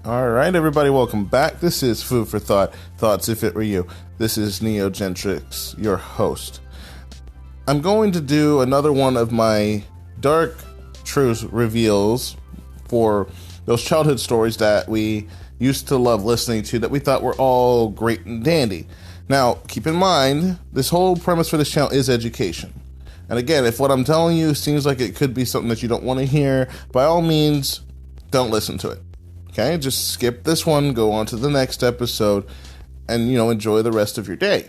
All right, everybody, welcome back. This is Food for Thought, Thoughts If It Were You. This is Neo Gentrics, your host. I'm going to do another one of my dark truth reveals for those childhood stories that we used to love listening to that we thought were all great and dandy. Now, keep in mind, this whole premise for this channel is education. And again, if what I'm telling you seems like it could be something that you don't want to hear, by all means, don't listen to it. Okay, just skip this one, go on to the next episode, and, enjoy the rest of your day.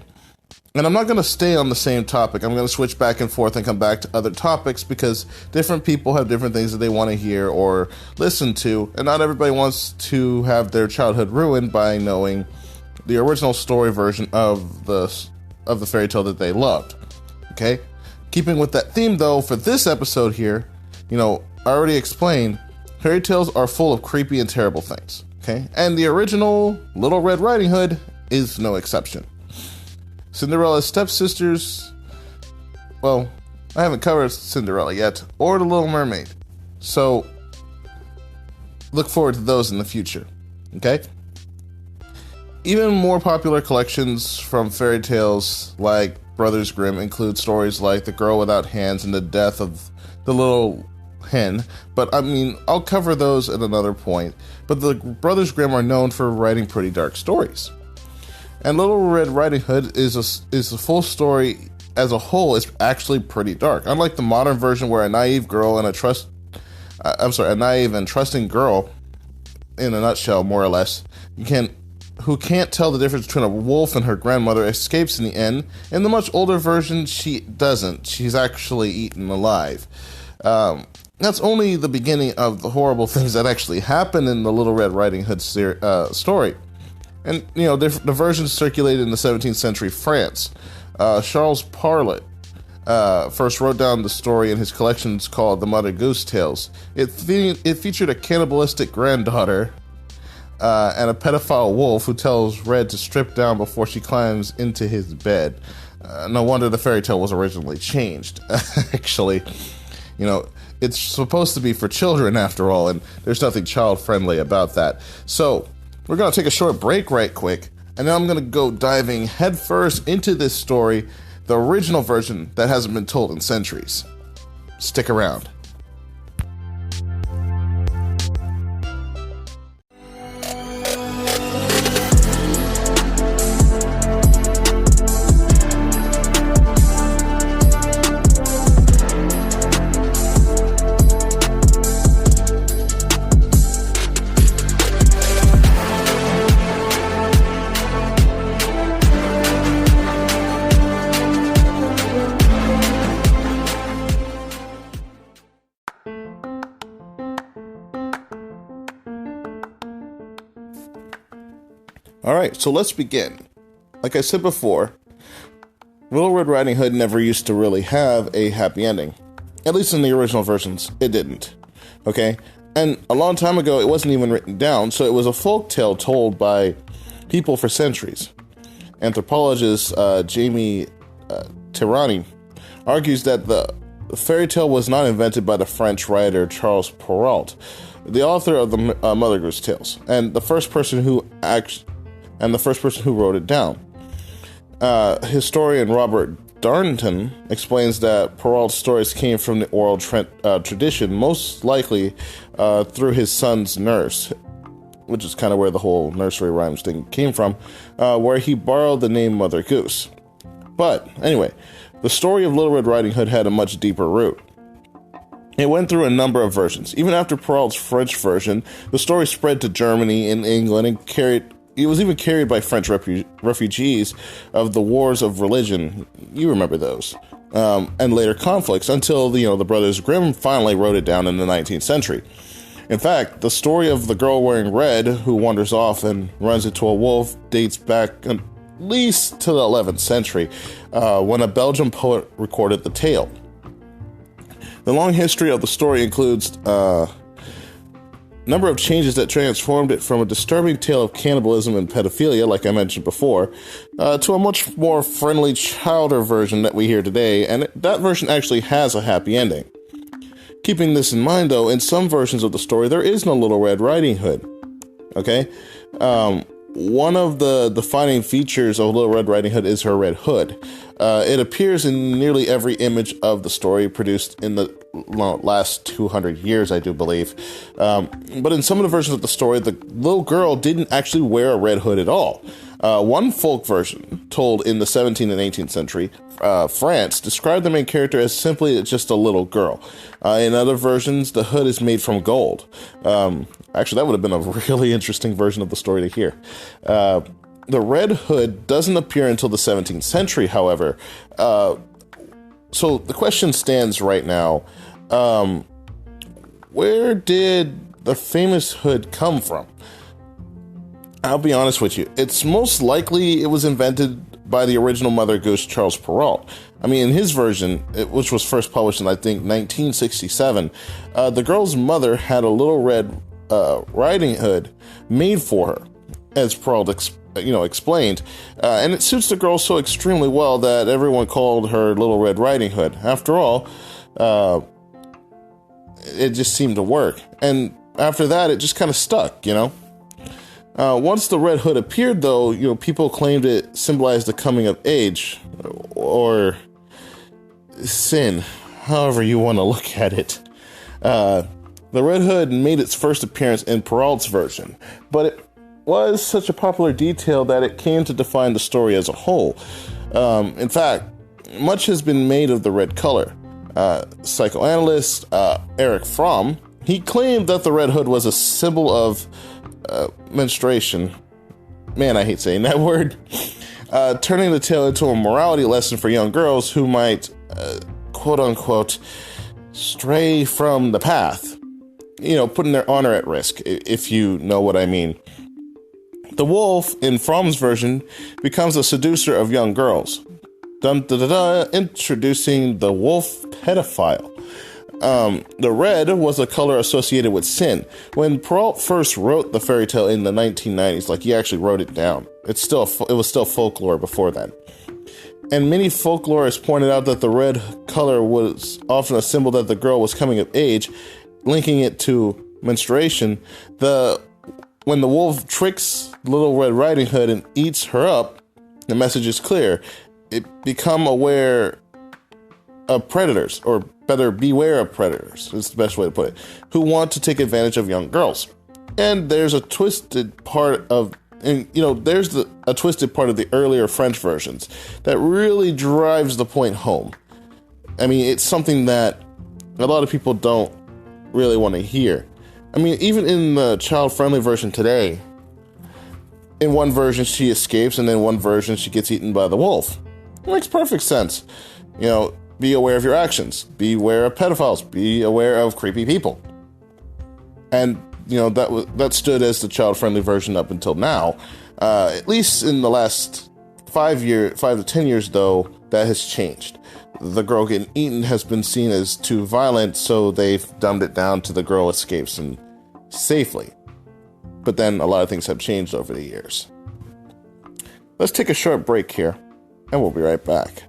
And I'm not going to stay on the same topic. I'm going to switch back and forth and come back to other topics because different people have different things that they want to hear or listen to, and not everybody wants to have their childhood ruined by knowing the original story version of the fairy tale that they loved. Okay? Keeping with that theme, though, for this episode here, I already explained, fairy tales are full of creepy and terrible things, okay? And the original Little Red Riding Hood is no exception. Cinderella's stepsisters, well, I haven't covered Cinderella yet, or The Little Mermaid. So, look forward to those in the future, okay? Even more popular collections from fairy tales like Brothers Grimm include stories like The Girl Without Hands and the Death of the Little Hen, but I'll cover those at another point. But the Brothers Grimm are known for writing pretty dark stories. And Little Red Riding Hood is a full story as a whole is actually pretty dark. Unlike the modern version where a naive and trusting girl, in a nutshell, more or less, who can't tell the difference between a wolf and her grandmother escapes in the end. In the much older version, she doesn't. She's actually eaten alive. That's only the beginning of the horrible things that actually happen in the Little Red Riding Hood story. And, the versions circulated in the 17th century France. Charles Perrault first wrote down the story in his collections called The Mother Goose Tales. It featured a cannibalistic granddaughter and a pedophile wolf who tells Red to strip down before she climbs into his bed. No wonder the fairy tale was originally changed. Actually, it's supposed to be for children after all, and there's nothing child-friendly about that. So, we're going to take a short break right quick, and then I'm going to go diving headfirst into this story, the original version that hasn't been told in centuries. Stick around. Alright, so let's begin. Like I said before, Little Red Riding Hood never used to really have a happy ending. At least in the original versions, it didn't. Okay? And a long time ago, it wasn't even written down, so it was a folktale told by people for centuries. Anthropologist Jamie Tirani argues that the fairy tale was not invented by the French writer Charles Perrault, the author of the Mother Goose Tales, and the first person who wrote it down. Historian Robert Darnton explains that Perrault's stories came from the oral tradition, most likely through his son's nurse, which is kind of where the whole nursery rhymes thing came from, where he borrowed the name Mother Goose. But anyway, the story of Little Red Riding Hood had a much deeper root. It went through a number of versions. Even after Perrault's French version, the story spread to Germany and England and it was even carried by French refugees of the wars of religion. You remember those. And later conflicts until, the Brothers Grimm finally wrote it down in the 19th century. In fact, the story of the girl wearing red who wanders off and runs into a wolf dates back at least to the 11th century, when a Belgian poet recorded the tale. The long history of the story includes number of changes that transformed it from a disturbing tale of cannibalism and pedophilia, like I mentioned before, to a much more friendly, childer version that we hear today, and that version actually has a happy ending. Keeping this in mind, though, in some versions of the story, there is no Little Red Riding Hood. okay? One of the defining features of Little Red Riding Hood is her red hood. It appears in nearly every image of the story produced in the last 200 years, I do believe. But in some of the versions of the story, the little girl didn't actually wear a red hood at all. One folk version, told in the 17th and 18th century, France, described the main character as simply just a little girl. In other versions, the hood is made from gold. Actually, that would have been a really interesting version of the story to hear. The red hood doesn't appear until the 17th century, however. So the question stands right now, where did the famous hood come from? I'll be honest with you. It's most likely it was invented by the original Mother Goose, Charles Perrault. I mean, in his version, which was first published in, I think, 1967, the girl's mother had a little red riding hood made for her, as Perrault explained, and it suits the girl so extremely well that everyone called her Little Red Riding Hood. After all, it just seemed to work, and after that, it just kind of stuck, Once the red hood appeared, though, people claimed it symbolized the coming of age, or sin, however you want to look at it. The red hood made its first appearance in Perrault's version, but it was such a popular detail that it came to define the story as a whole. In fact, much has been made of the red color. Psychoanalyst Erich Fromm, he claimed that the red hood was a symbol of menstruation. Man, I hate saying that word. Turning the tale into a morality lesson for young girls who might, quote-unquote, stray from the path. Putting their honor at risk, if you know what I mean. The wolf, in Fromm's version, becomes a seducer of young girls. Introducing the wolf pedophile. The red was a color associated with sin. When Perrault first wrote the fairy tale in the 1990s, he actually wrote it down. It was still folklore before then. And many folklorists pointed out that the red color was often a symbol that the girl was coming of age, linking it to menstruation. When the wolf tricks Little Red Riding Hood and eats her up, the message is clear. Become aware of predators, or better, beware of predators, is the best way to put it, who want to take advantage of young girls. And there's a twisted part of, a twisted part of the earlier French versions that really drives the point home. I mean, it's something that a lot of people don't really want to hear. I mean, even in the child-friendly version today, in one version she escapes, and then one version she gets eaten by the wolf. It makes perfect sense. Be aware of your actions. Be aware of pedophiles. Be aware of creepy people. And, that stood as the child-friendly version up until now. At least in the last 5 to 10 years, though, that has changed. The girl getting eaten has been seen as too violent, so they've dumbed it down to the girl escapes and safely. But then a lot of things have changed over the years. Let's take a short break here, and we'll be right back.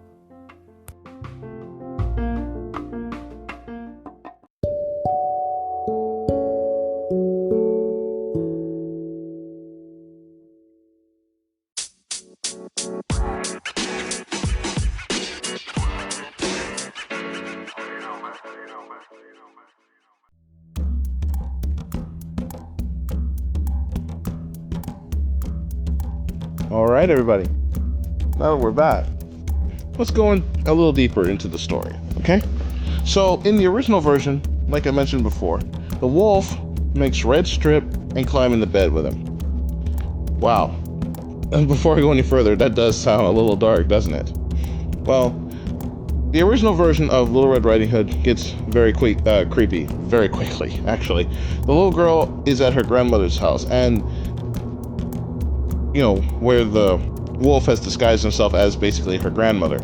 All right, everybody. Now that we're back, let's go in a little deeper into the story, okay? So, in the original version, like I mentioned before, the wolf makes Red strip and climb in the bed with him. Wow. And before I go any further, that does sound a little dark, doesn't it? Well, the original version of Little Red Riding Hood gets very creepy, very quickly, actually. The little girl is at her grandmother's house, and where the wolf has disguised himself as basically her grandmother.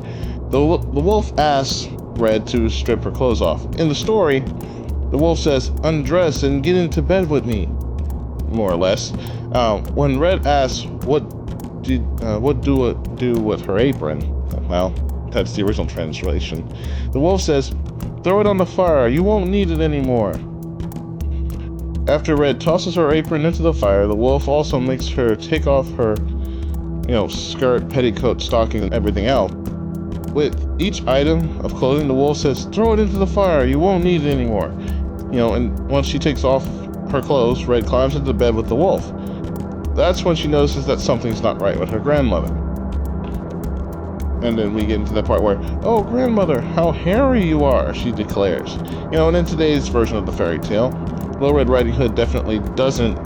The wolf asks Red to strip her clothes off. In the story, the wolf says, "Undress and get into bed with me," more or less. When Red asks what do with her apron, well, that's the original translation. The wolf says, "Throw it on the fire. You won't need it anymore." After Red tosses her apron into the fire, the wolf also makes her take off her, skirt, petticoat, stocking, and everything else. With each item of clothing, the wolf says, "Throw it into the fire, you won't need it anymore." And once she takes off her clothes, Red climbs into bed with the wolf. That's when she notices that something's not right with her grandmother. And then we get into that part where, "Oh, grandmother, how hairy you are," she declares. And in today's version of the fairy tale, Little Red Riding Hood definitely doesn't,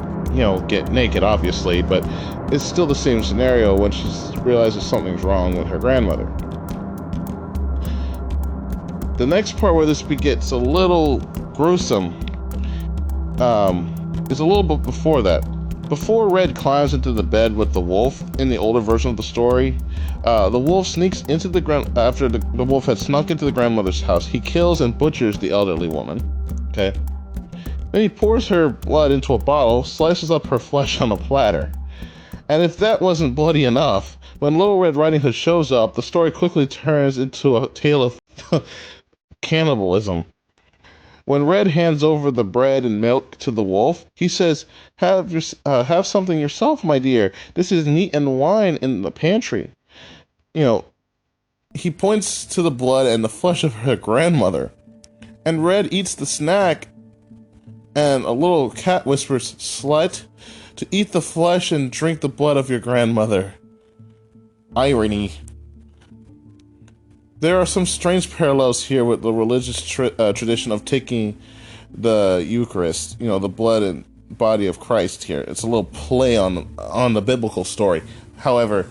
get naked, obviously, but it's still the same scenario when she realizes something's wrong with her grandmother. The next part where this gets a little gruesome is a little bit before that. Before Red climbs into the bed with the wolf in the older version of the story, the wolf sneaks into after the wolf had snuck into the grandmother's house. He kills and butchers the elderly woman. Okay. Then he pours her blood into a bottle, slices up her flesh on a platter. And if that wasn't bloody enough, when Little Red Riding Hood shows up, the story quickly turns into a tale of cannibalism. When Red hands over the bread and milk to the wolf, he says, have something yourself, my dear. This is meat and wine in the pantry." He points to the blood and the flesh of her grandmother. And Red eats the snack, and a little cat whispers, "Slut, to eat the flesh and drink the blood of your grandmother." Irony. There are some strange parallels here with the religious tradition of taking the Eucharist, the blood and body of Christ here. It's a little play on the biblical story. However,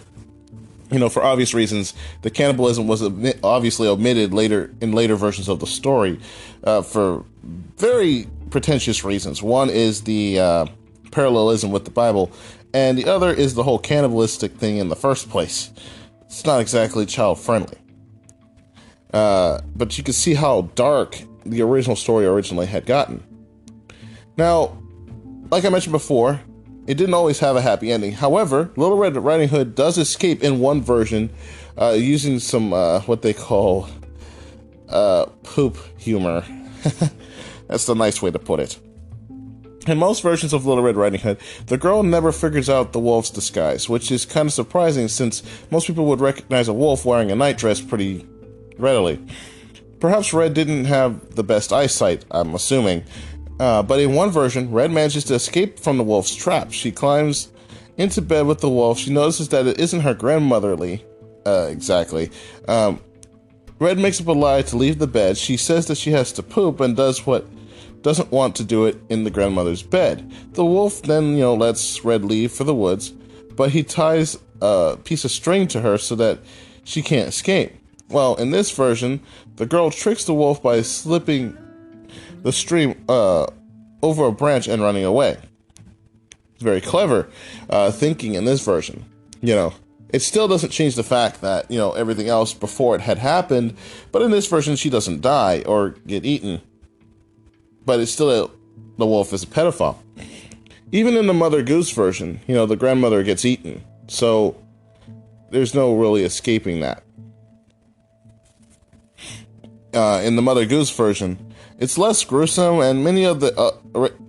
for obvious reasons, the cannibalism was obviously omitted in later versions of the story for very pretentious reasons. One is the parallelism with the Bible, and the other is the whole cannibalistic thing in the first place. It's not exactly child-friendly. But you can see how dark the original story originally had gotten. Now, like I mentioned before, it didn't always have a happy ending. However, Little Red Riding Hood does escape in one version using some, what they call, poop humor. That's the nice way to put it. In most versions of Little Red Riding Hood, the girl never figures out the wolf's disguise, which is kind of surprising since most people would recognize a wolf wearing a nightdress pretty readily. Perhaps Red didn't have the best eyesight, I'm assuming, but in one version, Red manages to escape from the wolf's trap. She climbs into bed with the wolf. She notices that it isn't her grandmotherly, exactly. Red makes up a lie to leave the bed. She says that she has to poop and doesn't want to do it in the grandmother's bed. The wolf then, lets Red leave for the woods, but he ties a piece of string to her so that she can't escape. Well, in this version, the girl tricks the wolf by slipping the string over a branch and running away. It's very clever thinking in this version. It still doesn't change the fact that, everything else before it had happened, but in this version, she doesn't die or get eaten. But it's still the wolf is a pedophile. Even in the Mother Goose version, the grandmother gets eaten. So there's no really escaping that. In the Mother Goose version, it's less gruesome and many of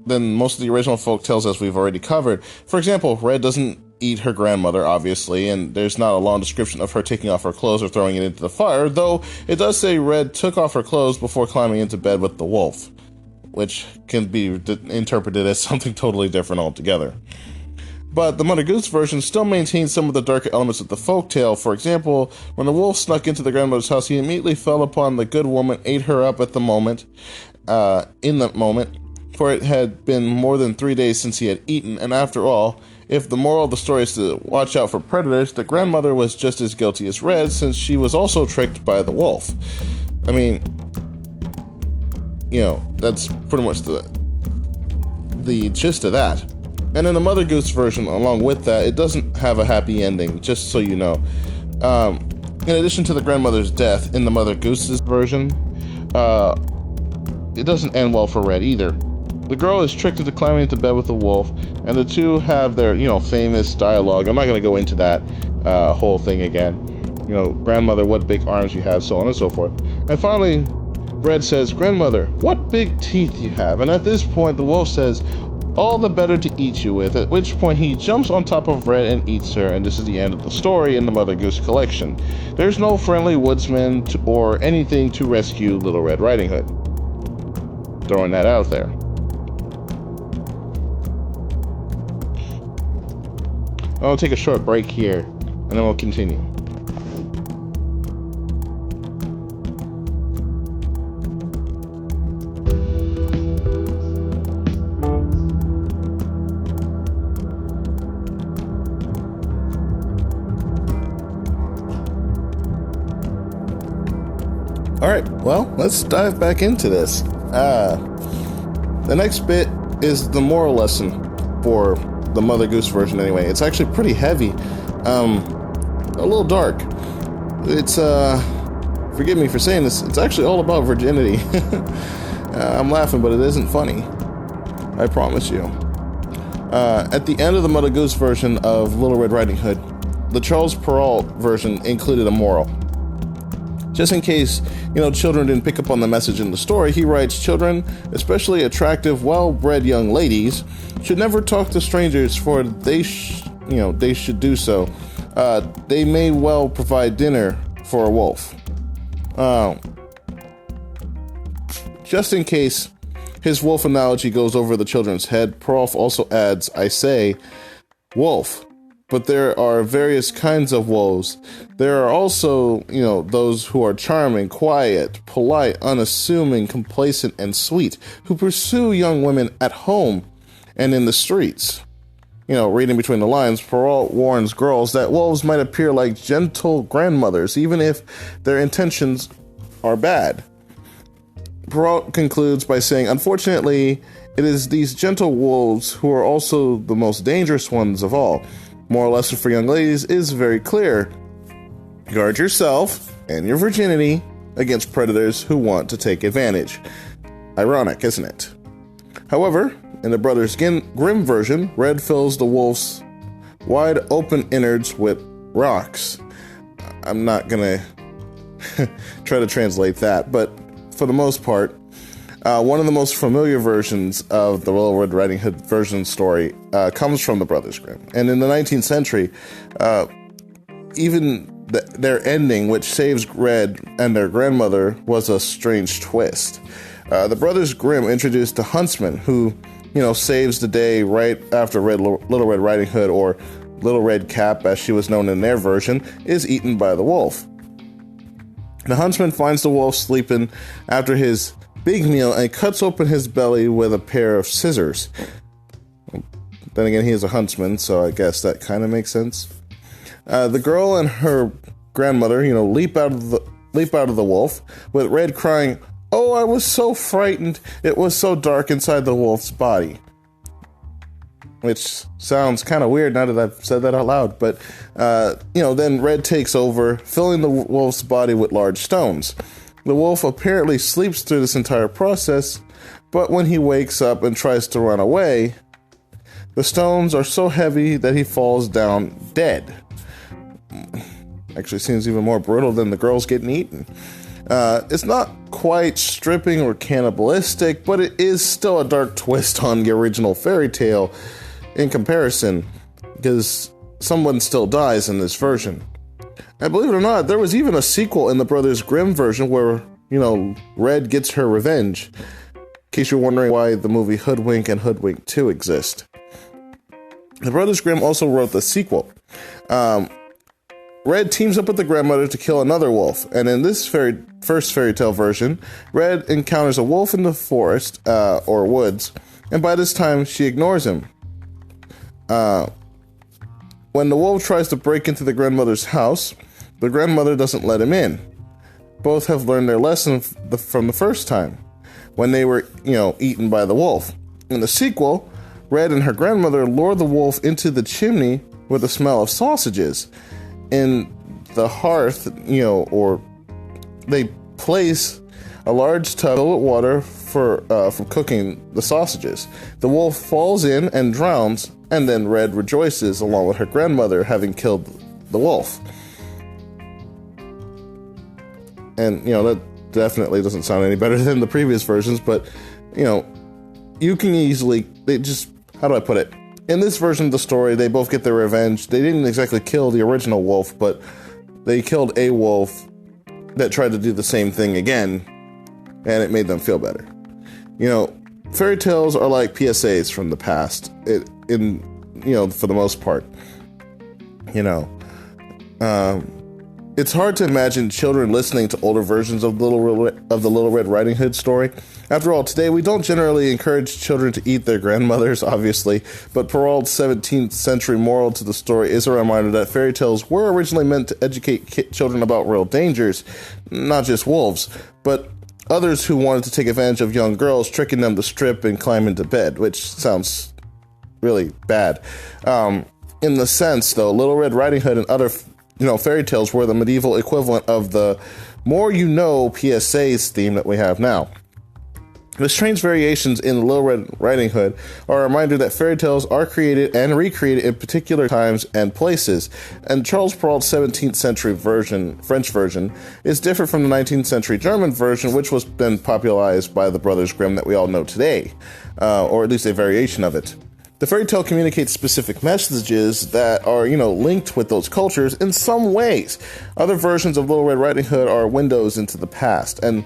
than most of the original folk tales, as we've already covered. For example, Red doesn't eat her grandmother, obviously, and there's not a long description of her taking off her clothes or throwing it into the fire, though it does say Red took off her clothes before climbing into bed with the wolf, which can be interpreted as something totally different altogether. But the Mother Goose version still maintains some of the darker elements of the folktale. For example, when the wolf snuck into the grandmother's house, he immediately fell upon the good woman, ate her up in that moment, for it had been more than 3 days since he had eaten, and after all, if the moral of the story is to watch out for predators, the grandmother was just as guilty as Red, since she was also tricked by the wolf. I mean, that's pretty much the gist of that. And in the Mother Goose version, along with that, it doesn't have a happy ending, just so you know. In addition to the grandmother's death, in the Mother Goose's version, it doesn't end well for Red either. The girl is tricked into climbing into bed with the wolf, and the two have their, famous dialogue. I'm not going to go into that whole thing again. Grandmother, what big arms you have, so on and so forth. And finally, Red says, "Grandmother, what big teeth you have." And at this point, the wolf says, all the better to eat you with, at which point he jumps on top of Red and eats her, and this is the end of the story in the Mother Goose collection. There's no friendly woodsman or anything to rescue Little Red Riding Hood. Throwing that out there. I'll take a short break here, and then we'll continue. Alright, well, let's dive back into this. The next bit is the moral lesson for the Mother Goose version anyway. It's actually pretty heavy, a little dark. It's, forgive me for saying this, it's actually all about virginity. I'm laughing, but it isn't funny. I promise you. At the end of the Mother Goose version of Little Red Riding Hood, the Charles Perrault version included a moral. Just in case, children didn't pick up on the message in the story, he writes, children, especially attractive, well-bred young ladies, should never talk to strangers, for they should do so. They may well provide dinner for a wolf. Just in case his wolf analogy goes over the children's head, Perrault also adds, I say, wolf. But there are various kinds of wolves. There are also, those who are charming, quiet, polite, unassuming, complacent, and sweet, who pursue young women at home and in the streets. Reading between the lines, Perrault warns girls that wolves might appear like gentle grandmothers, even if their intentions are bad. Perrault concludes by saying, unfortunately, it is these gentle wolves who are also the most dangerous ones of all. Moral lesson for young ladies is very clear. Guard yourself and your virginity against predators who want to take advantage. Ironic, isn't it? However, in the Brothers Grimm version, Red fills the wolf's wide open innards with rocks. I'm not gonna try to translate that, but for the most part, one of the most familiar versions of the Little Red Riding Hood version story comes from the Brothers Grimm. And in the 19th century, even their ending, which saves Red and their grandmother, was a strange twist. The Brothers Grimm introduced the huntsman who, saves the day right after Little Red Riding Hood, or Little Red Cap as she was known in their version, is eaten by the wolf. The huntsman finds the wolf sleeping after his big meal and cuts open his belly with a pair of scissors. Then again, he is a huntsman, so I guess that kind of makes sense. The girl and her grandmother, leap out of the wolf, with Red crying, "Oh, I was so frightened! It was so dark inside the wolf's body." Which sounds kind of weird now that I've said that out loud, but then Red takes over, filling the wolf's body with large stones. The wolf apparently sleeps through this entire process, but when he wakes up and tries to run away, the stones are so heavy that he falls down dead. Actually seems even more brutal than the girls getting eaten. It's not quite stripping or cannibalistic, but it is still a dark twist on the original fairy tale in comparison, because someone still dies in this version. And believe it or not, there was even a sequel in the Brothers Grimm version where, Red gets her revenge. In case you're wondering why the movie Hoodwink and Hoodwink 2 exist. The Brothers Grimm also wrote the sequel. Red teams up with the grandmother to kill another wolf, and in this first fairy tale version, Red encounters a wolf in the forest, or woods, and by this time she ignores him. When the wolf tries to break into the grandmother's house, the grandmother doesn't let him in. Both have learned their lesson from the first time, when they were, eaten by the wolf. In the sequel, Red and her grandmother lure the wolf into the chimney with the smell of sausages. In the hearth, or they place a large tub of water for cooking the sausages. The wolf falls in and drowns, and then Red rejoices along with her grandmother having killed the wolf. And, that definitely doesn't sound any better than the previous versions, but, you can easily, they just how do I put it? In this version of the story, they both get their revenge. They didn't exactly kill the original wolf, but they killed a wolf that tried to do the same thing again, and it made them feel better. You know, fairy tales are like PSAs from the past, for the most part. It's hard to imagine children listening to older versions of the Little Red Riding Hood story. After all, today we don't generally encourage children to eat their grandmothers, obviously, but Perrault's 17th century moral to the story is a reminder that fairy tales were originally meant to educate children about real dangers, not just wolves, but others who wanted to take advantage of young girls, tricking them to strip and climb into bed, which sounds really bad. In the sense, though, Little Red Riding Hood and other fairy tales were the medieval equivalent of the more you know PSA's theme that we have now. The strange variations in Little Red Riding Hood are a reminder that fairy tales are created and recreated in particular times and places, and Charles Perrault's 17th century French version, is different from the 19th century German version, which was then popularized by the Brothers Grimm that we all know today, or at least a variation of it. The fairy tale communicates specific messages that are, linked with those cultures in some ways. Other versions of Little Red Riding Hood are windows into the past, and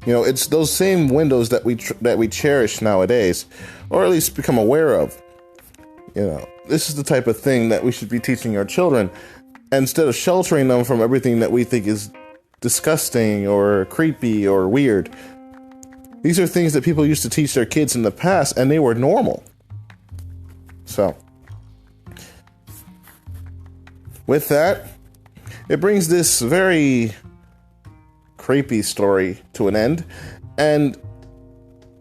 it's those same windows that we cherish nowadays, or at least become aware of. This is the type of thing that we should be teaching our children, instead of sheltering them from everything that we think is disgusting or creepy or weird. These are things that people used to teach their kids in the past, and they were normal. So, with that, it brings this very creepy story to an end, and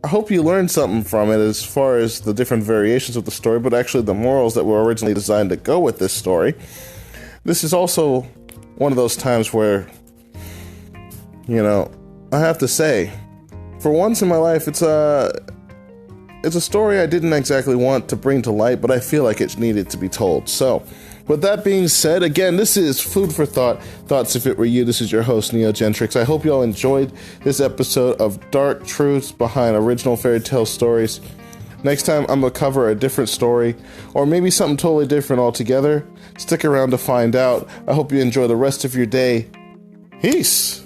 I hope you learned something from it as far as the different variations of the story, but actually the morals that were originally designed to go with this story. This is also one of those times where, I have to say, for once in my life, it's a story I didn't exactly want to bring to light, but I feel like it needed to be told. So, with that being said, again, this is Food for Thought, Thoughts If It Were You. This is your host, Neo Gentrics. I hope you all enjoyed this episode of Dark Truths Behind Original Fairy Tale Stories. Next time, I'm going to cover a different story, or maybe something totally different altogether. Stick around to find out. I hope you enjoy the rest of your day. Peace!